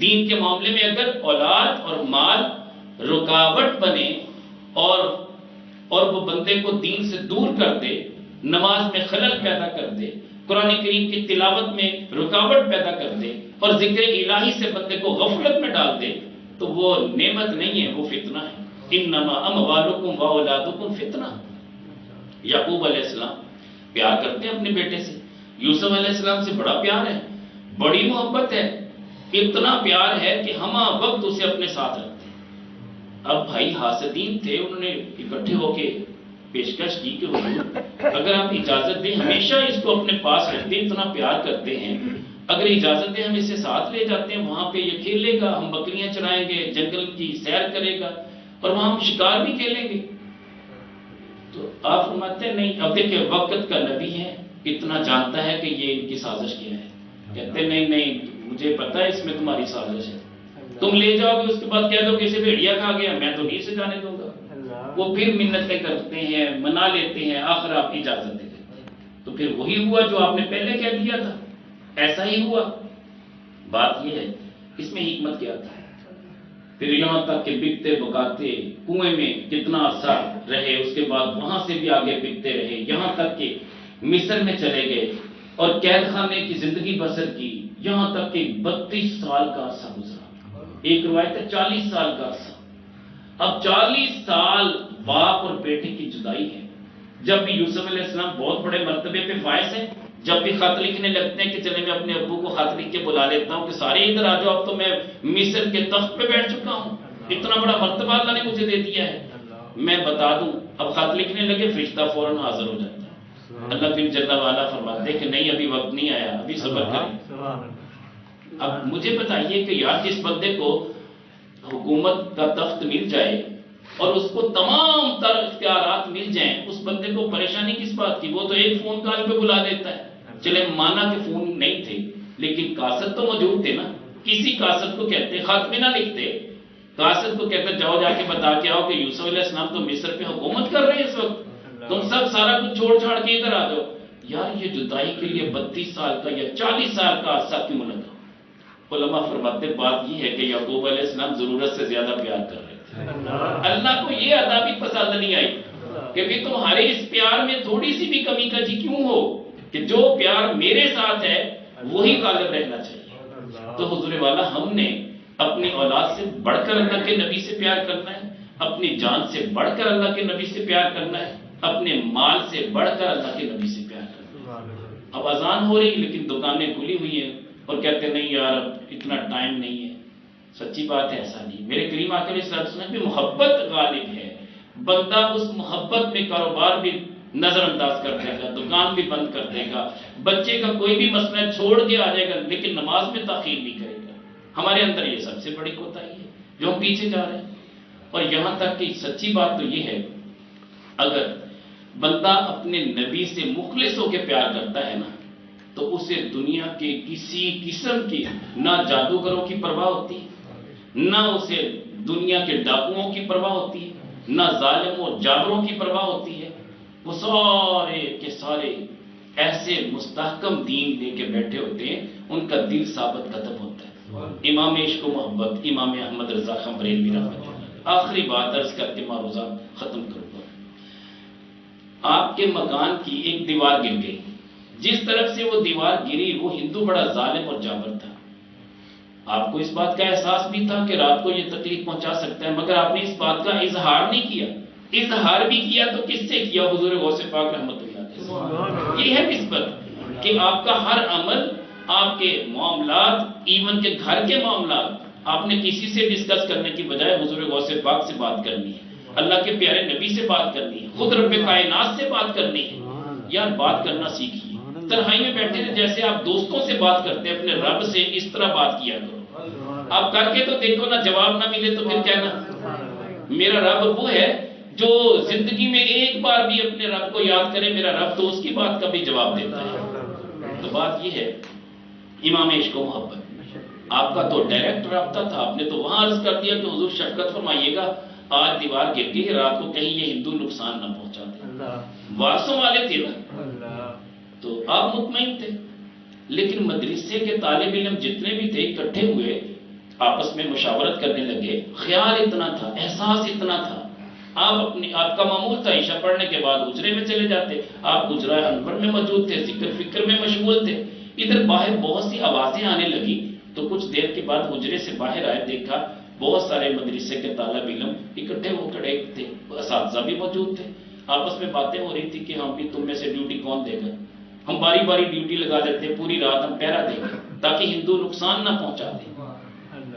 دین کے معاملے میں اگر اولاد اور مال رکاوٹ بنے اور وہ بندے کو دین سے دور کر دے، نماز میں خلل پیدا کر دے، قرآن کریم کی تلاوت میں رکاوٹ پیدا کر دے اور ذکر الہی سے بندے کو غفلت میں ڈال دے تو وہ نعمت نہیں ہے، وہ فتنہ ہے. انما اموالکم و اولادکم فتنہ. یعقوب علیہ السلام پیار کرتے ہیں اپنے بیٹے سے، یوسف علیہ السلام سے بڑا پیار ہے، بڑی محبت ہے، اتنا پیار ہے کہ ہم وقت اسے اپنے ساتھ رکھتے ہیں. اب بھائی حاسدین تھے، انہوں نے اکٹھے ہو کے پیشکش کی کہ حضور اگر آپ اجازت دیں ہمیشہ اس کو اپنے پاس رکھتے ہیں، اتنا پیار کرتے ہیں، اگر اجازت دیں ہم اسے ساتھ لے جاتے ہیں، وہاں پہ یہ کھیلے گا، ہم بکریاں چرائیں گے، جنگل کی سیر کرے گا اور وہاں ہم شکار بھی کھیلیں گے. تو آپ فرماتے ہیں نہیں. اب دیکھیں وقت کا نبی ہے، اتنا جانتا ہے کہ یہ ان کی سازش کیا ہے. کہتے ہیں نہیں مجھے پتا ہے اس میں تمہاری سازش ہے، تم لے جاؤ گے اس کے بعد کہہ دو کہ اسے بھیڑیا کھا گیا، میں تو نہیں سے جانے دوں گا. وہ پھر منتیں کرتے ہیں، منا لیتے ہیں، آخر آپ اجازت دے دیتے ہیں. تو پھر وہی ہوا جو آپ نے پہلے کہہ دیا تھا، ایسا ہی ہوا. بات یہ ہے اس میں حکمت کیا تھا. پھر یہاں تک کہ بکتے بکاتے کنویں میں کتنا عرصہ رہے، اس کے بعد وہاں سے بھی آگے بکتے رہے، یہاں تک کہ مصر میں چلے گئے اور قید خانے کی زندگی بسر کی، یہاں تک کہ 32 سال کا عرصہ گزرا. ایک روایت ہے 40 سال کا عرصہ. اب 40 سال باپ اور بیٹے کی جدائی ہے. جب بھی یوسف علیہ السلام بہت بڑے مرتبے پہ فائز ہیں، جب بھی خط لکھنے لگتے ہیں کہ چلے میں اپنے ابو کو خط لکھ کے بلا لیتا ہوں کہ سارے ادھر آ جاؤ، اب تو میں مصر کے تخت پہ بیٹھ چکا ہوں، اتنا بڑا مرتبہ اللہ نے مجھے دے دیا ہے، میں بتا دوں. اب خط لکھنے لگے، فرشتہ فوراً حاضر ہو جاتا ہے. اللہ پھر جل وعلا فرماتے ہیں کہ نہیں ابھی وقت نہیں آیا، ابھی صبر کریں. اب مجھے بتائیے کہ یار جس بندے کو حکومت کا تخت مل جائے اور اس کو تمام تر اختیارات مل جائیں، اس بندے کو پریشانی کس بات کی؟ وہ تو ایک فون کال پہ بلا دیتا ہے. چلے مانا کہ فون نہیں تھے لیکن کاسد تو موجود تھے نا. کسی کاسد کو کہتے، خط میں نہ لکھتے، کاسد کو کہتے جاؤ جا کے بتا کے آؤ کہ یوسف علیہ السلام تو مصر پہ حکومت کر رہے ہیں اس وقت، تم سب سارا کچھ چھوڑ چھاڑ کے ادھر آ جاؤ. یار یہ جدائی کے لیے 32 سال کا یا 40 سال کا عرصہ کیوں لگا؟ علماء فرماتے بات یہ ہے کہ یعقوب علیہ السلام ضرورت سے زیادہ پیار کر رہے تھے. اللہ کو یہ ادا بھی پسند نہیں آئی کہ بھی تمہارے اس پیار میں تھوڑی سی بھی کمی کجی کیوں ہو، کہ جو پیار میرے ساتھ ہے وہی غالب رہنا چاہیے. تو حضور والا ہم نے اپنی اولاد سے بڑھ کر اللہ کے نبی سے پیار کرنا ہے، اپنی جان سے بڑھ کر اللہ کے نبی سے پیار کرنا ہے، اپنے مال سے بڑھ کر اللہ کے نبی سے پیار کرنا ہے. اب اذان ہو رہی لیکن دکانیں کھلی ہوئی ہیں اور کہتے نہیں یار اب اتنا ٹائم نہیں ہے. سچی بات ہے ایسا نہیں. میرے کریم آقا علیہ السلام بھی محبت غالب ہے. بندہ اس محبت میں کاروبار بھی نظر انداز کر دے گا، دکان بھی بند کر دے گا، بچے کا کوئی بھی مسئلہ چھوڑ کے آ جائے گا لیکن نماز میں تاخیر نہیں کرے گا. ہمارے اندر یہ سب سے بڑی کوتاہی ہے جو ہم پیچھے جا رہے ہیں. اور یہاں تک کہ سچی بات تو یہ ہے اگر بندہ اپنے نبی سے مخلص ہو کے پیار کرتا ہے نا تو اسے دنیا کے کسی قسم کی نہ جادوگروں کی پرواہ ہوتی ہے، نہ اسے دنیا کے ڈاکوؤں کی پرواہ ہوتی ہے، نہ ظالموں اور جابروں کی پرواہ ہوتی ہے. وہ سارے کے سارے ایسے مستحکم دین لے کے بیٹھے ہوتے ہیں، ان کا دل ثابت قدم ہوتا ہے. امام عشق و محبت امام احمد رضا خان بریلوی رحمۃ اللہ. آخری بات عرض کر کے معروضہ ختم کروں گا. آپ کے مکان کی ایک دیوار گر گئی، جس طرف سے وہ دیوار گری وہ ہندو بڑا ظالم اور جابر تھا. آپ کو اس بات کا احساس بھی تھا کہ رات کو یہ تکلیف پہنچا سکتا ہے، مگر آپ نے اس بات کا اظہار نہیں کیا. اظہار بھی کیا تو کس سے کیا؟ حضور غوث پاک رحمۃ اللہ علیہ. یہ ہے نسبت کہ آپ کا ہر عمل، آپ کے معاملات، ایون کے گھر کے معاملات، آپ نے کسی سے ڈسکس کرنے کی بجائے حضور غوث پاک سے بات کرنی ہے، اللہ کے پیارے نبی سے بات کرنی ہے، خود رب کائنات سے بات کرنی ہے. یار بات کرنا سیکھیے. تنہائی میں بیٹھے تھے جیسے آپ دوستوں سے بات کرتے ہیں، اپنے رب سے اس طرح بات کیا کرو. آپ کر کے تو دیکھو نا، جواب نہ ملے تو پھر کہنا میرا رب وہ ہے جو زندگی میں ایک بار بھی اپنے رب کو یاد کرے، میرا رب تو اس کی بات کا بھی جواب دیتا ہے. تو بات یہ ہے امام عشق و محبت. آپ کا تو ڈائریکٹ رابطہ تھا، آپ نے تو وہاں عرض کر دیا کہ حضور شفقت فرمائیے گا، آج دیوار گر گئی، رات کو کہیں یہ ہندو نقصان نہ پہنچا دے. وارثوں والے تھے نا، تو آپ مطمئن تھے. لیکن مدرسے کے طالب علم جتنے بھی تھے اکٹھے ہوئے، آپس میں مشاورت کرنے لگے. خیال اتنا تھا، احساس اتنا تھا. آپ کا معمول تھا عشاء پڑھنے کے بعد حجرے میں چلے جاتے. آپ حجرہ انور میں موجود تھے، ذکر فکر میں مشغول تھے. ادھر باہر بہت سی آوازیں آنے لگی تو کچھ دیر کے بعد حجرے سے باہر آئے، دیکھا بہت سارے مدرسے کے طالب علم اکٹھے ہو کھڑے تھے، اساتذہ بھی موجود تھے. آپس میں باتیں ہو رہی تھی کہ ہم بھی تم میں سے ڈیوٹی کون دے گا، ہم باری باری ڈیوٹی لگا دیتے، پوری رات ہم پہرا دیں گے تاکہ ہندو نقصان نہ پہنچا دیں.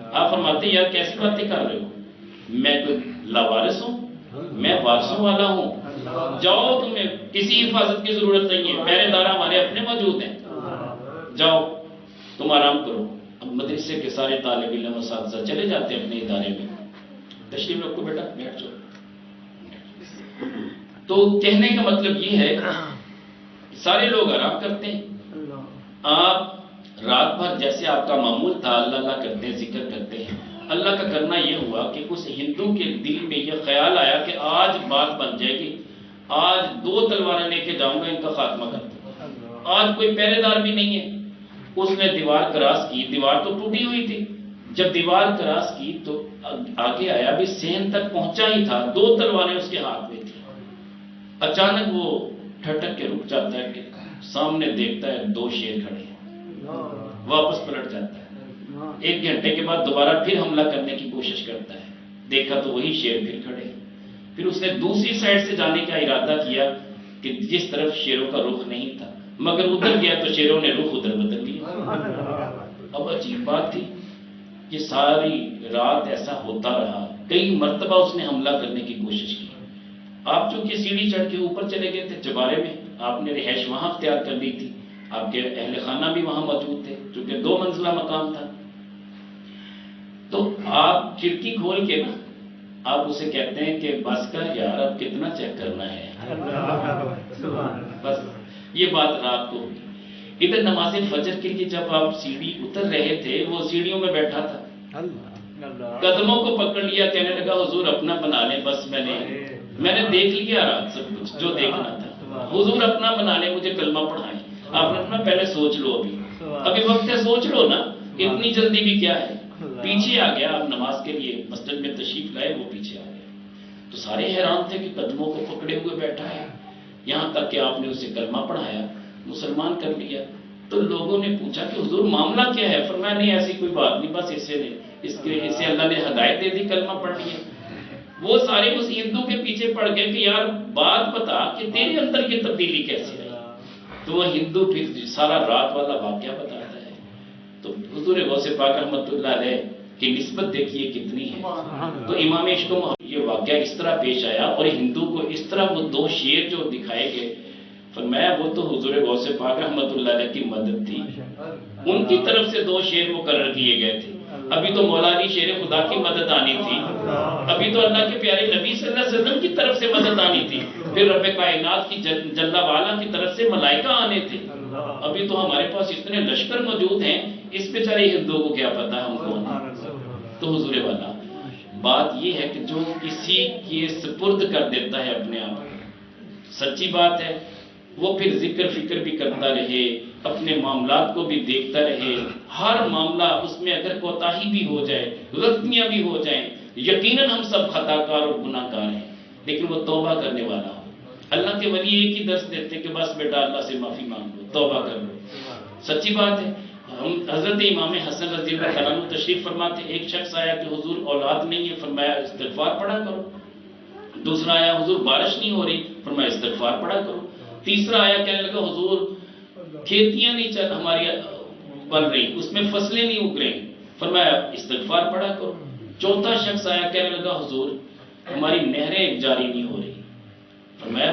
آپ فرماتے یار کیسی باتیں کر رہے ہو، میں کوئی لاوارث ہوں، میں وارثوں والا ہوں. جاؤ، تمہیں کسی حفاظت کی ضرورت نہیں ہے، پہرے دار ہمارے اپنے موجود ہیں، جاؤ تم آرام کرو. اب مدرسے کے سارے طالب علم اساتذہ چلے جاتے ہیں اپنے ادارے میں. تشریف رکھو بیٹا، بیٹھ جاؤ. تو کہنے کا مطلب یہ ہے سارے لوگ آرام کرتے ہیں. آپ رات بھر جیسے آپ کا معمول تھا اللہ اللہ کرتے ہیں، ذکر کرتے ہیں. اللہ کا کرنا یہ ہوا کہ اس ہندو کے دل میں یہ خیال آیا کہ آج بات بن جائے گی، آج 2 تلواریں لے کے جاؤں گا، ان کا خاتمہ کر دوں. آج کوئی پہرے دار بھی نہیں ہے. اس نے دیوار کراس کی، دیوار تو ٹوٹی ہوئی تھی. جب دیوار کراس کی تو آگے آیا، بھی سین تک پہنچا ہی تھا، 2 تلواریں اس کے ہاتھ میں تھی. اچانک وہ ٹھٹک کے رک جاتا ہے کہ سامنے دیکھتا ہے 2 شیر کھڑے ہیں. واپس پلٹ جاتا ہے. 1 گھنٹے کے بعد دوبارہ پھر حملہ کرنے کی کوشش کرتا ہے. دیکھا تو وہی شیر پھر کھڑے. پھر اس نے دوسری سائڈ سے جانے کا ارادہ کیا کہ جس طرف شیروں کا رخ نہیں تھا، مگر ادھر گیا تو شیروں نے رخ ادھر بدل لیا. اب عجیب بات تھی کہ ساری رات ایسا ہوتا رہا. کئی مرتبہ اس نے حملہ کرنے کی کوشش کی. آپ چونکہ سیڑھی چڑھ کے اوپر چلے گئے تھے چبارے میں، آپ نے رہائش وہاں اختیار کر لی تھی، آپ کے اہل خانہ بھی وہاں موجود تھے چونکہ 2 منزلہ مقام تھا. تو آپ کھڑکی کھول کے نا آپ اسے کہتے ہیں کہ بس کر یار، اب کتنا چیک کرنا ہے. بس یہ بات رات کو ہوئی. ادھر نماز فجر کے لیے جب آپ سیڑھی اتر رہے تھے، وہ سیڑھیوں میں بیٹھا تھا، قدموں کو پکڑ لیا، کہنے لگا حضور اپنا بنا لیں، بس میں نے دیکھ لیا رات سب کچھ جو دیکھنا تھا، حضور اپنا بنا لیں، مجھے کلمہ پڑھائیں. آپ نے اپنا پہلے سوچ لو، ابھی وقت ہے، سوچ لو نا، اتنی جلدی بھی کیا ہے. پیچھے آ گیا. آپ نماز کے لیے مسجد میں تشریف لائے، وہ پیچھے آ گیا. تو سارے حیران تھے کہ قدموں کو پکڑے ہوئے بیٹھا ہے، یہاں تک کہ آپ نے اسے کلمہ پڑھایا، مسلمان کر لیا. تو لوگوں نے پوچھا کہ حضور معاملہ کیا ہے؟ فرمایا نہیں ایسی کوئی بات نہیں، بس اسے اللہ نے ہدایت دے دی، کلمہ پڑھ لیا. وہ سارے اس ہندو کے پیچھے پڑ گئے کہ یار بات بتا کہ تیرے اندر یہ تبدیلی کیسے آئی. تو وہ ہندو پھر سارا رات والا واقعہ بتاتا ہے. تو حضور غوث پاک رحمۃ اللہ علیہ کی نسبت دیکھیے کتنی ہے. تو امام عشق و محبت یہ واقعہ اس طرح پیش آیا، اور ہندو کو اس طرح وہ 2 شیر جو دکھائے گئے، فرمایا وہ تو حضور غوث پاک رحمۃ اللہ علیہ کی مدد تھی، ان کی طرف سے 2 شیر مقرر کیے گئے تھے. ابھی تو مولا علی شیر خدا کی مدد آنی تھی، ابھی تو اللہ کے پیارے نبی صلی اللہ علیہ وسلم کی طرف سے مدد آنی تھی، پھر رب کائنات کی جل والا کی طرف سے ملائکہ آنے تھے. ابھی تو ہمارے پاس اتنے لشکر موجود ہیں، اس بیچارے ہندوؤں کو کیا پتا ہم کون ہیں. تو حضور والا بات یہ ہے کہ جو کسی کے سپرد کر دیتا ہے اپنے آپ، سچی بات ہے، وہ پھر ذکر فکر بھی کرتا رہے، اپنے معاملات کو بھی دیکھتا رہے. ہر معاملہ اس میں اگر کوتاہی بھی ہو جائے، غلطیاں بھی ہو جائیں، یقیناً ہم سب خطا کار اور گناہ گار ہیں، لیکن وہ توبہ کرنے والا ہو. اللہ کے ولی ایک ہی درس دیتے کہ بس بیٹا اللہ سے معافی مانگ لو، توبہ کر لو. سچی بات ہے. ہم حضرت امام حسن رضی اللہ عنہ تشریف فرماتے، ایک شخص آیا کہ حضور اولاد نہیں ہے، فرمایا استغفار پڑھا کرو. دوسرا آیا حضور بارش نہیں ہو رہی، فرمایا استغفار پڑھا کرو. تیسرا آیا کہنے لگا حضور کھیتیاں نہیں ہماری بن رہی، اس میں فصلیں نہیں اگ رہی، فرمایا استغفار پڑھا کرو. چوتھا شخص آیا کہنے لگا حضور ہماری نہریں جاری نہیں ہو رہی، فرمایا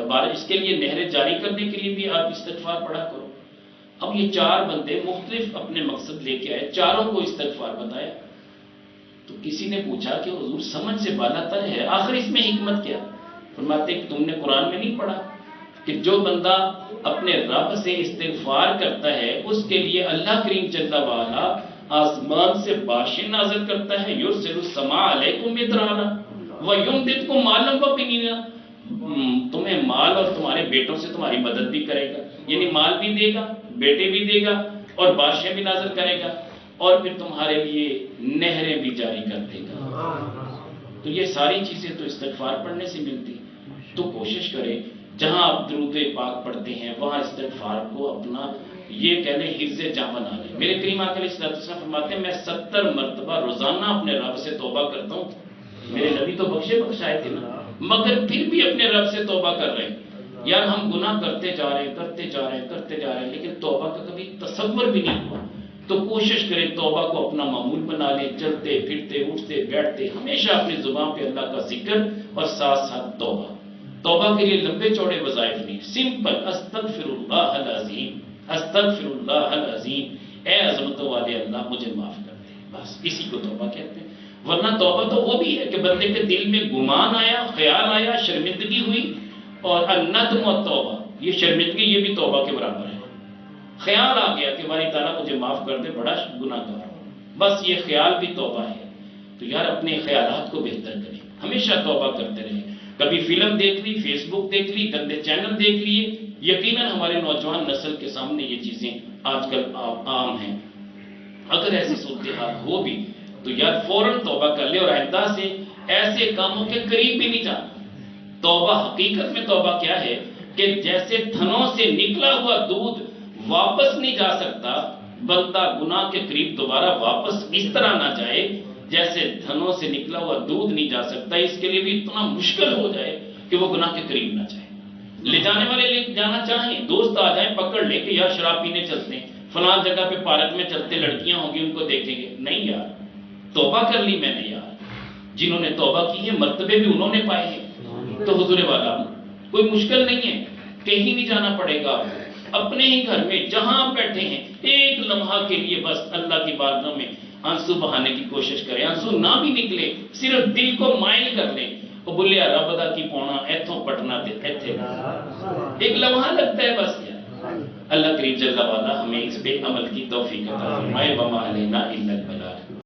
بارش اس کے لیے نہریں جاری کرنے کے لیے بھی آپ استغفار پڑھا کرو. اب یہ 4 بندے مختلف اپنے مقصد لے کے آئے، چاروں کو استغفار بتایا. تو کسی نے پوچھا کہ حضور سمجھ سے بالا تر ہے، آخر اس میں حکمت کیا؟ فرماتے کہ تم نے قرآن میں نہیں پڑھا کہ جو بندہ اپنے رب سے استغفار کرتا ہے اس کے لیے اللہ کریم جل وعلا آسمان سے بارشیں نازل کرتا ہے، یرسل السماء علیکم مدرارا ویمددکم مالا وبنینا. تمہیں مال اور تمہارے بیٹوں سے تمہاری مدد بھی کرے گا، یعنی مال بھی دے گا، بیٹے بھی دے گا اور بارشیں بھی نازل کرے گا، اور پھر تمہارے لیے نہریں بھی جاری کر دے گا۔ تو یہ ساری چیزیں تو استغفار پڑھنے سے ملتی۔ تو کوشش کریں جہاں آپ درود پاک پڑھتے ہیں وہاں استغفار کو اپنا یہ کہہ لیں حفظ جاں بنا لیں۔ میرے کریم آقا علیہ السلام فرماتے ہیں میں 70 مرتبہ روزانہ اپنے رب سے توبہ کرتا ہوں۔ میرے نبی تو بخشائے تھے نا، مگر پھر بھی اپنے رب سے توبہ کر رہے ہیں۔ یار ہم گناہ کرتے جا رہے ہیں لیکن توبہ کا کبھی تصور بھی نہیں ہوا۔ تو کوشش کریں توبہ کو اپنا معمول بنا لیں، چلتے پھرتے اٹھتے بیٹھتے ہمیشہ اپنی زبان پہ اللہ کا ذکر اور ساتھ ساتھ توبہ۔ توبہ کے لیے لمبے چوڑے وظائف نہیں، سمپل استغفر اللہ العظیم، استغفر اللہ العظیم، اے عظمتوں والے اللہ مجھے معاف کر دے، بس اسی کو توبہ کہتے ہیں۔ ورنہ توبہ تو وہ بھی ہے کہ بندے کے دل میں گمان آیا، خیال آیا، شرمندگی ہوئی، اور الندم و توبہ، یہ شرمندگی یہ بھی توبہ کے برابر ہے۔ خیال آ گیا کہ باری تعالیٰ مجھے معاف کر دے، بڑا گناہ کر رہا ہوں، بس یہ خیال بھی توبہ ہے۔ تو یار اپنے خیالات کو بہتر کریں، ہمیشہ توبہ کرتے رہیں۔ کبھی فلم دیکھ لی، فیس بک دیکھ لی، گندے چینل دیکھ لیے، یقیناً ہمارے نوجوان نسل کے سامنے یہ چیزیں آج کل عام ہیں۔ اگر ایسی صورتحال ہو بھی تو یار فوراً توبہ کر لے اور آئندہ سے ایسے کاموں کے قریب بھی نہیں جانا۔ توبہ حقیقت میں توبہ کیا ہے کہ جیسے تھنوں سے نکلا ہوا دودھ واپس نہیں جا سکتا، بندہ گناہ کے قریب دوبارہ واپس اس طرح نہ جائے جیسے تھنوں سے نکلا ہوا دودھ نہیں جا سکتا۔ اس کے لیے بھی اتنا مشکل ہو جائے کہ وہ گناہ کے قریب نہ جائے۔ لے جانے والے لے جانا چاہیں، دوست آ جائیں پکڑ لے کے یار شراب پینے چلتے ہیں، فلاں جگہ پہ پارک میں چلتے، لڑکیاں ہوں گی ان کو دیکھیں گے، نہیں یار توبہ کر لی میں نے یار۔ جنہوں نے توبہ کی ہے مرتبے بھی انہوں نے پائے ہیں۔ تو حضور والا کوئی مشکل نہیں ہے، کہیں نہیں جانا پڑے گا، اپنے ہی گھر میں جہاں آپ بیٹھے ہیں ایک لمحہ کے لیے بس اللہ کی بارگاہ میں آنسو بہانے کی کوشش کریں۔ آنسو نہ بھی نکلے، صرف دل کو مائل کر لیں، وہ بولے رب دا کی پونا ایتھوں پٹنا تے ایتھے، ایک لمحہ لگتا ہے بس یار۔ اللہ کریم جل وعلا ہمیں اس پہ عمل کی توفیق عطا فرمائے، وما علینا الا البلاغ۔